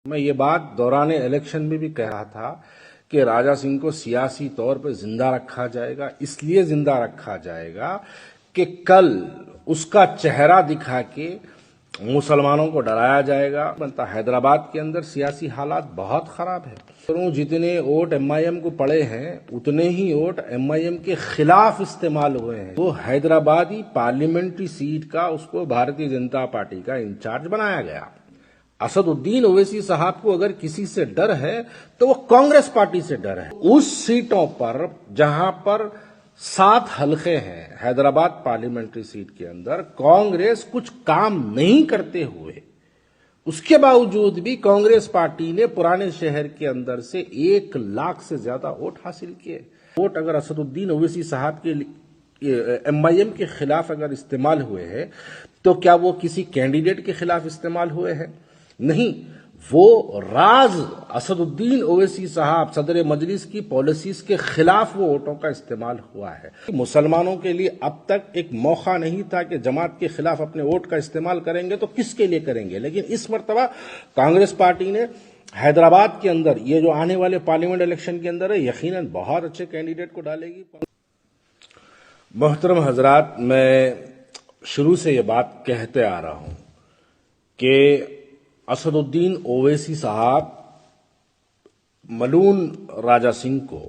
मैं ये बात दौरान इलेक्शन में भी कह रहा था कि राजा सिंह को सियासी तौर पर जिंदा रखा जाएगा। इसलिए जिंदा रखा जाएगा कि कल उसका चेहरा दिखा के मुसलमानों को डराया जाएगा। बनता हैदराबाद के अंदर सियासी हालात बहुत खराब है। जितने वोट एमआईएम को पड़े हैं उतने ही वोट एमआईएम के खिलाफ इस्तेमाल हुए हैं। तो हैदराबादी पार्लियामेंट्री सीट का उसको भारतीय जनता पार्टी का इंचार्ज बनाया गया। असदुद्दीन ओवैसी साहब को अगर किसी से डर है तो वो कांग्रेस पार्टी से डर है। उस सीटों पर जहां पर 7 हलके हैं हैदराबाद पार्लियामेंट्री सीट के अंदर, कांग्रेस कुछ काम नहीं करते हुए उसके बावजूद भी कांग्रेस पार्टी ने पुराने शहर के अंदर से 1 लाख से ज्यादा वोट हासिल किए। वोट अगर असदुद्दीन ओवैसी साहब के एमआईएम के खिलाफ अगर इस्तेमाल हुए हैं तो क्या वो किसी कैंडिडेट के खिलाफ इस्तेमाल हुए हैं? नहीं, वो राज असदुद्दीन ओवैसी साहब सदर मजलिस की पॉलिसीज के खिलाफ वो वोटों का इस्तेमाल हुआ है। मुसलमानों के लिए अब तक एक मौका नहीं था कि जमात के खिलाफ अपने वोट का इस्तेमाल करेंगे तो किसके लिए करेंगे, लेकिन इस मर्तबा कांग्रेस पार्टी ने हैदराबाद के अंदर ये जो आने वाले पार्लियामेंट इलेक्शन के अंदर है यकीनन बहुत अच्छे कैंडिडेट को डालेगी। मोहतरम हजरात, मैं शुरू से ये बात कहते आ रहा हूं कि असदुद्दीन ओवैसी साहब मलून राजा सिंह को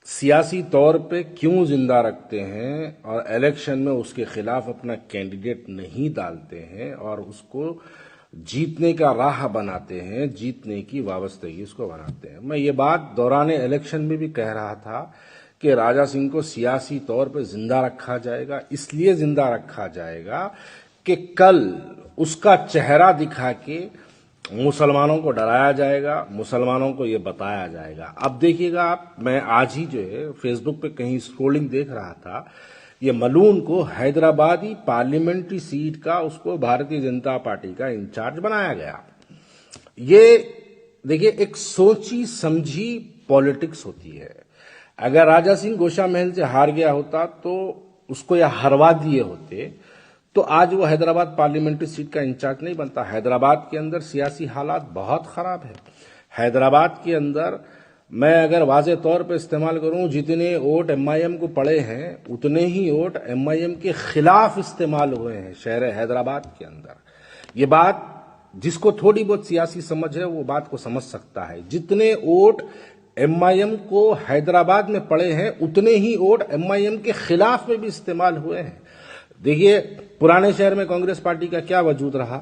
सियासी तौर पे क्यों जिंदा रखते हैं और इलेक्शन में उसके खिलाफ अपना कैंडिडेट नहीं डालते हैं और उसको जीतने का राह बनाते हैं, जीतने की वाबस्तगी उसको बनाते हैं। मैं ये बात दौरान इलेक्शन में भी कह रहा था कि राजा सिंह को सियासी तौर पे जिंदा रखा जाएगा। इसलिए जिंदा रखा जाएगा कि कल उसका चेहरा दिखा के मुसलमानों को डराया जाएगा, मुसलमानों को ये बताया जाएगा। अब देखिएगा आप, मैं आज ही जो है फेसबुक पे कहीं स्क्रोलिंग देख रहा था, ये मलून को हैदराबादी पार्लियामेंट्री सीट का उसको भारतीय जनता पार्टी का इंचार्ज बनाया गया। ये देखिए एक सोची समझी पॉलिटिक्स होती है। अगर राजा सिंह गोशा महल से हार गया होता तो उसको या हरवा दिए होते तो आज वो हैदराबाद पार्लियामेंट्री सीट का इंचार्ज नहीं बनता। हैदराबाद के अंदर सियासी हालात बहुत खराब है। हैदराबाद के अंदर मैं अगर वाज़े तौर पर इस्तेमाल करूं, जितने वोट एमआईएम को पड़े हैं उतने ही वोट एमआईएम के खिलाफ इस्तेमाल हुए हैं शहर हैदराबाद के अंदर। ये बात जिसको थोड़ी बहुत सियासी समझ है वो बात को समझ सकता है। जितने वोट एमआईएम को हैदराबाद में पड़े हैं उतने ही वोट एमआईएम के खिलाफ में भी इस्तेमाल हुए हैं। देखिए, पुराने शहर में कांग्रेस पार्टी का क्या वजूद रहा,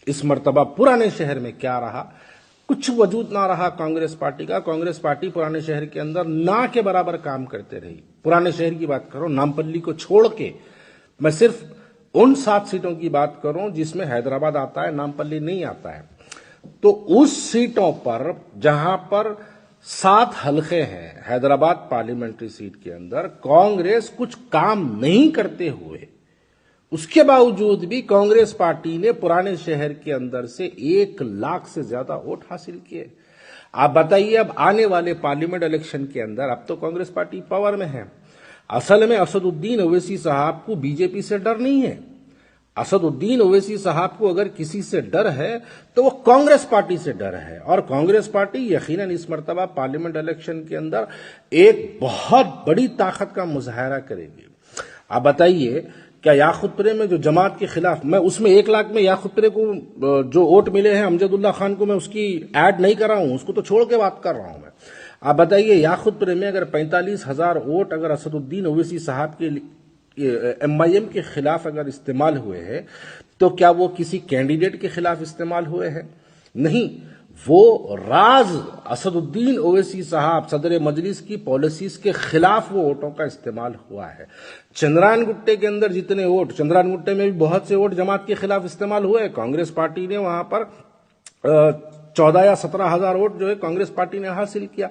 इस मर्तबा पुराने शहर में क्या रहा? कुछ वजूद ना रहा कांग्रेस पार्टी का। कांग्रेस पार्टी पुराने शहर के अंदर ना के बराबर काम करते रही। पुराने शहर की बात करो, नामपल्ली को छोड़ के मैं सिर्फ उन 7 सीटों की बात करूं जिसमें हैदराबाद आता है, नामपल्ली नहीं आता है। तो उस सीटों पर जहां पर 7 हलके हैं हैदराबाद पार्लियामेंट्री सीट के अंदर, कांग्रेस कुछ काम नहीं करते हुए उसके बावजूद भी कांग्रेस पार्टी ने पुराने शहर के अंदर से 1 लाख से ज्यादा वोट हासिल किए। आप बताइए, अब आने वाले पार्लियामेंट इलेक्शन के अंदर अब तो कांग्रेस पार्टी पावर में है। असल में असदुद्दीन ओवैसी साहब को बीजेपी से डर नहीं है। असदुद्दीन ओवैसी साहब को अगर किसी से डर है तो वो कांग्रेस पार्टी से डर है। और कांग्रेस पार्टी यकीनन इस मर्तबा पार्लियामेंट इलेक्शन के अंदर एक बहुत बड़ी ताकत का मुजाहरा करेगी। आप बताइए, क्या याकूतपुरे में जो जमात के खिलाफ, मैं उसमें 1 लाख में याकूतपुरे को जो वोट मिले हैं अमजदुल्ला खान को मैं उसकी ऐड नहीं कर रहा हूं, उसको तो छोड़ के बात कर रहा हूं मैं। आप बताइए, याकूतपुरे में अगर 45,000 वोट अगर असदुद्दीन ओवैसी साहब के एमआईएम के खिलाफ अगर इस्तेमाल हुए हैं तो क्या वो किसी कैंडिडेट के खिलाफ इस्तेमाल हुए हैं? नहीं, वो राज असदुद्दीन ओवैसी साहब सदर मजलिस की पॉलिसीज के खिलाफ वो वोटों का इस्तेमाल हुआ है। चंद्रायन गुट्टे के अंदर जितने वोट, चंद्रायन गुट्टे में भी बहुत से वोट जमात के खिलाफ इस्तेमाल हुए। कांग्रेस पार्टी ने वहां पर 14 या 17,000 वोट जो है कांग्रेस पार्टी ने हासिल किया।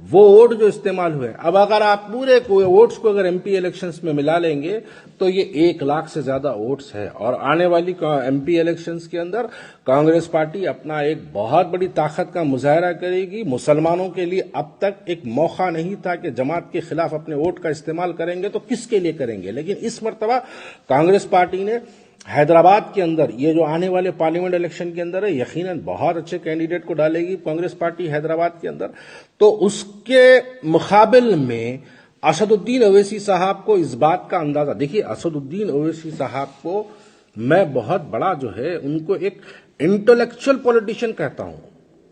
वो वोट जो इस्तेमाल हुए, अब अगर आप पूरे वोट्स को अगर एमपी इलेक्शंस में मिला लेंगे तो ये 1 लाख से ज्यादा वोट्स है। और आने वाली एमपी इलेक्शंस के अंदर कांग्रेस पार्टी अपना एक बहुत बड़ी ताकत का मुजाहरा करेगी। मुसलमानों के लिए अब तक एक मौका नहीं था कि जमात के खिलाफ अपने वोट का इस्तेमाल करेंगे तो किसके लिए करेंगे, लेकिन इस मर्तबा कांग्रेस पार्टी ने हैदराबाद के अंदर ये जो आने वाले पार्लियामेंट इलेक्शन के अंदर है, यकीनन बहुत अच्छे कैंडिडेट को डालेगी कांग्रेस पार्टी हैदराबाद के अंदर। तो उसके मुकाबले में असदुद्दीन ओवैसी साहब को इस बात का अंदाजा, देखिए असदुद्दीन ओवैसी साहब को मैं बहुत बड़ा जो है उनको एक इंटेलेक्चुअल पॉलिटिशियन कहता हूं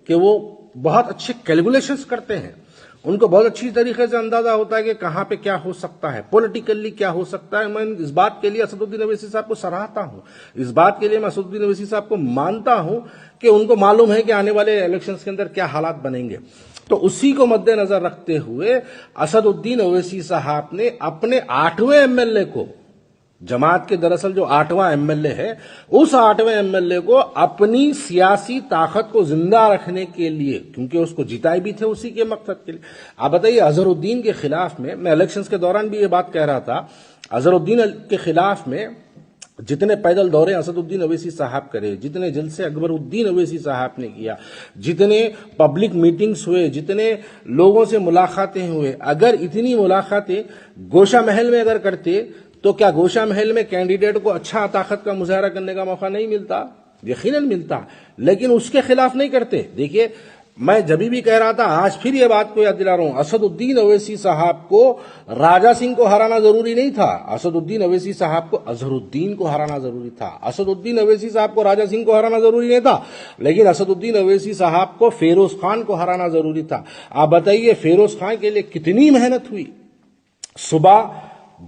कि वो बहुत अच्छे कैलकुलेशंस करते हैं। उनको बहुत अच्छी तरीके से अंदाजा होता है कि कहां पे क्या हो सकता है, पॉलिटिकली क्या हो सकता है। मैं इस बात के लिए असदुद्दीन ओवैसी साहब को सराहता हूं, इस बात के लिए मैं असदुद्दीन ओवैसी साहब को मानता हूं कि उनको मालूम है कि आने वाले इलेक्शंस के अंदर क्या हालात बनेंगे। तो उसी को मद्देनजर रखते हुए असदुद्दीन ओवैसी साहब ने अपने 8वें एमएलए को, जमात के दरअसल जो 8वां एमएलए है, उस 8वें एमएलए को अपनी सियासी ताकत को जिंदा रखने के लिए, क्योंकि उसको जिताए भी थे उसी के मकसद के लिए। आप बताइए, अजहरुद्दीन के खिलाफ में, मैं इलेक्शंस के दौरान भी ये बात कह रहा था, अजहरुद्दीन के खिलाफ में जितने पैदल दौरे असदुद्दीन ओवैसी साहब करे, जितने जलसे अकबरुद्दीन ओवैसी साहब ने किया, जितने पब्लिक मीटिंग्स हुए, जितने लोगों से मुलाकातें हुए, अगर इतनी मुलाकातें गोशा महल में अगर करते तो क्या गोशा महल में कैंडिडेट को अच्छा ताकत का मुजाहरा करने का मौका नहीं मिलता? यकीनन मिलता, लेकिन उसके खिलाफ नहीं करते। देखिए, मैं जब भी कह रहा था, आज फिर ये बात को याद दिला रहा हूं, असदुद्दीन ओवैसी साहब को राजा सिंह को हराना जरूरी नहीं था, असदुद्दीन ओवैसी साहब को अजहरुद्दीन को हराना जरूरी था। असदुद्दीन ओवैसी साहब को राजा सिंह को हराना जरूरी नहीं था, लेकिन असदुद्दीन ओवैसी साहब को फिरोज खान को हराना जरूरी था। आप बताइए, फिरोज खान के लिए कितनी मेहनत हुई।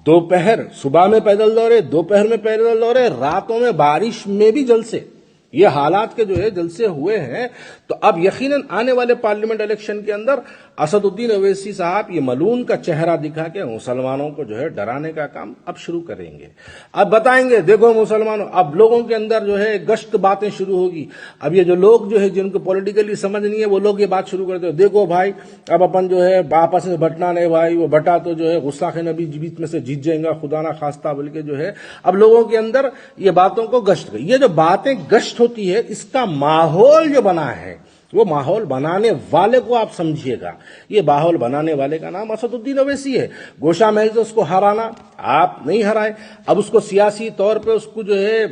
दोपहर, सुबह में पैदल दौरे, दोपहर में पैदल दौरे, रातों में बारिश में भी जलसे, ये हालात के जो है जलसे हुए हैं। तो अब यकीनन आने वाले पार्लियामेंट इलेक्शन के अंदर असदुद्दीन ओवैसी साहब ये मलून का चेहरा दिखा के मुसलमानों को जो है डराने का काम अब शुरू करेंगे। अब बताएंगे, देखो मुसलमानों, अब लोगों के अंदर जो है गश्त बातें शुरू होगी। अब ये जो लोग जो है जिनको पॉलिटिकली समझ नहीं है, वो लोग ये बात शुरू करते हो, देखो भाई अब अपन जो है आपस में बटना नहीं भाई, वो बटा तो जो है गुस्साखे नबी बीच में से जीत जाएगा, खुदा ना खास्ता, बोल के जो है अब लोगों के अंदर ये बातों को गश्त, ये जो बातें गश्त होती है, इसका माहौल जो बना है, वो माहौल बनाने वाले को आप समझिएगा। ये माहौल बनाने वाले का नाम असदुद्दीन ओवैसी है। गोशा महल से उसको हराना आप नहीं हराए, अब उसको सियासी तौर पे उसको जो है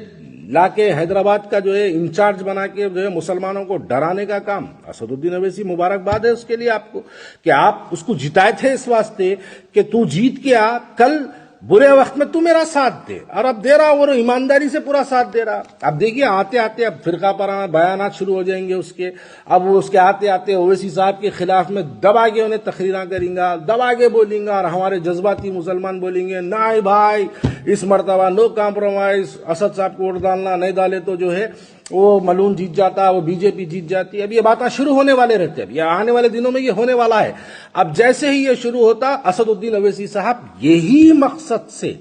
लाके हैदराबाद का जो है इंचार्ज बना के जो है मुसलमानों को डराने का काम असदुद्दीन ओवैसी, मुबारकबाद है उसके लिए आपको कि आप उसको जिताए थे इस वास्ते कि तू जीत के आ, कल बुरे वक्त में तू मेरा साथ दे, और अब दे रहा, और ईमानदारी से पूरा साथ दे रहा। अब देखिए, आते आते अब फिरका पराना बयानात शुरू हो जाएंगे उसके। अब वो उसके आते आते ओवैसी साहब के खिलाफ में दबा के उन्हें तकरीरा करेंगे, दबा के बोलेंगे, और हमारे जज्बाती मुसलमान बोलेंगे ना भाई इस मर्तबा नो कॉम्प्रोमाइज, असद साहब को वोट डालना, नहीं डाले तो जो है वो मलून जीत जाता, वो बीजेपी जीत जाती है। अब ये बातें शुरू होने वाले रहते हैं, अब ये आने वाले दिनों में ये होने वाला है। अब जैसे ही ये शुरू होता, असदुद्दीन ओवैसी साहब यही मकसद से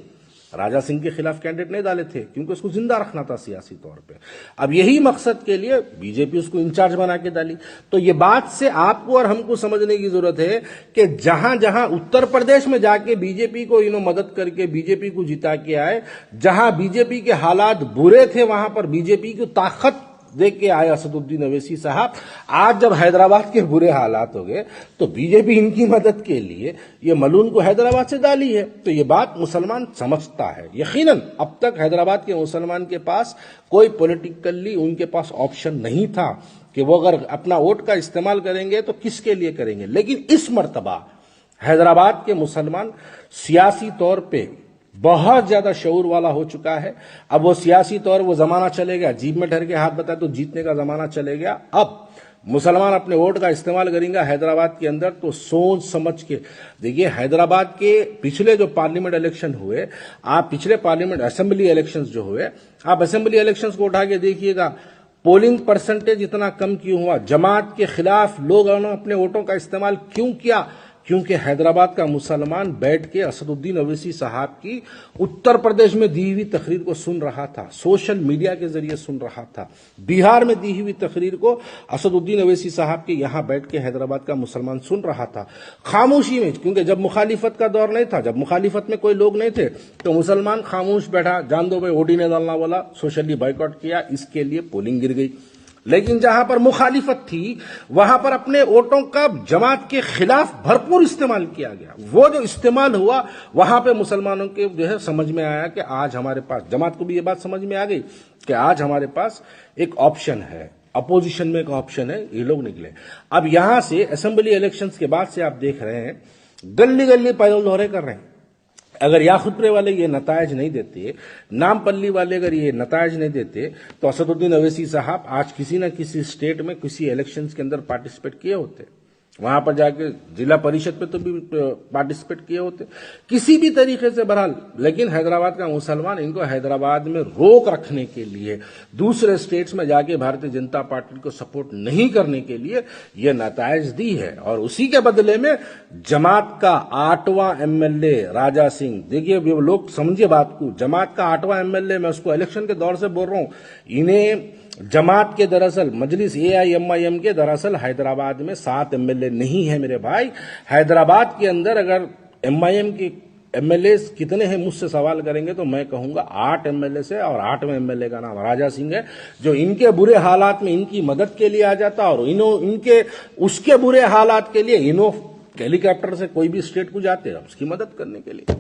राजा सिंह के खिलाफ कैंडिडेट नहीं डाले थे, क्योंकि उसको जिंदा रखना था सियासी तौर पे। अब यही मकसद के लिए बीजेपी उसको इंचार्ज बना के डाली। तो ये बात से आपको और हमको समझने की जरूरत है कि जहां जहां उत्तर प्रदेश में जाके बीजेपी को मदद करके बीजेपी को जिता के आए, जहां बीजेपी के हालात बुरे थे, वहां पर बीजेपी की ताकत देख के आए असदुद्दीन ओवैसी साहब। आज जब हैदराबाद के बुरे हालात हो गए, तो बीजेपी इनकी मदद के लिए ये मलून को हैदराबाद से डाली है। तो ये बात मुसलमान समझता है। यकीनन अब तक हैदराबाद के मुसलमान के पास कोई पॉलिटिकली उनके पास ऑप्शन नहीं था कि वो अगर अपना वोट का इस्तेमाल करेंगे तो किसके लिए करेंगे। लेकिन इस मर्तबा हैदराबाद के मुसलमान सियासी तौर पे बहुत ज्यादा शऊर वाला हो चुका है। अब वो सियासी तौर, वो जमाना चले गया, जीप में ठहर के हाथ बताए तो जीतने का जमाना चले गया। अब मुसलमान अपने वोट का इस्तेमाल करेंगे हैदराबाद के अंदर, तो सोच समझ के देखिए। हैदराबाद के पिछले जो पार्लियामेंट इलेक्शन हुए, आप पिछले पार्लियामेंट असेंबली इलेक्शंस जो हुए, आप असेंबली इलेक्शंस को उठा के देखिएगा, पोलिंग परसेंटेज इतना कम क्यों हुआ? जमात के खिलाफ लोगों ने अपने वोटों का इस्तेमाल क्यों किया? क्योंकि हैदराबाद का मुसलमान बैठ के असदुद्दीन ओवैसी साहब की उत्तर प्रदेश में दी हुई तकरीर को सुन रहा था, सोशल मीडिया के जरिए सुन रहा था। बिहार में दी हुई तकरीर को असदुद्दीन ओवैसी साहब के यहां बैठ के हैदराबाद का मुसलमान सुन रहा था, खामोशी में। क्योंकि जब मुखालिफत का दौर नहीं था, जब मुखालिफत में कोई लोग नहीं थे, तो मुसलमान खामोश बैठा, जान दो भाई वोट ही नहीं डालना वाला, सोशली बाइकआउट किया, इसके लिए पोलिंग गिर गई। लेकिन जहां पर मुखालिफत थी वहां पर अपने वोटों का जमात के खिलाफ भरपूर इस्तेमाल किया गया। वो जो इस्तेमाल हुआ वहां पे मुसलमानों के जो है समझ में आया कि आज हमारे पास, जमात को भी ये बात समझ में आ गई कि आज हमारे पास एक ऑप्शन है, अपोजिशन में एक ऑप्शन है, ये लोग निकले। अब यहां से असेंबली इलेक्शंस के बाद से आप देख रहे हैं गली गली पैदल दौरे कर रहे हैं। अगर याखुदपुरे वाले ये नतायज नहीं देते, नामपल्ली वाले अगर ये नतायज नहीं देते, तो असदुद्दीन अवैसी साहब आज किसी न किसी स्टेट में किसी इलेक्शंस के अंदर पार्टिसिपेट किए होते, वहां पर जाके जिला परिषद पे तो भी पार्टिसिपेट किए होते, किसी भी तरीके से बहरहाल। लेकिन हैदराबाद का मुसलमान इनको हैदराबाद में रोक रखने के लिए, दूसरे स्टेट्स में जाके भारतीय जनता पार्टी को सपोर्ट नहीं करने के लिए ये नतायज दी है। और उसी के बदले में जमात का 8वां एमएलए राजा सिंह, देखिए लोग समझिए बात को, जमात का 8वां एमएलए, मैं उसको इलेक्शन के दौर से बोल रहा हूं, इन्हें जमात के दरअसल मजलिस AIMIM के दरअसल हैदराबाद में 7 एमएलए नहीं है मेरे भाई। हैदराबाद के अंदर अगर MIM के एमएलए कितने हैं मुझसे सवाल करेंगे तो मैं कहूंगा 8 एमएलए से, और 8वें एमएलए का नाम राजा सिंह है, जो इनके बुरे हालात में इनकी मदद के लिए आ जाता, और इनके उसके बुरे हालात के लिए हेलीकॉप्टर से कोई भी स्टेट को जाते हैं उसकी मदद करने के लिए।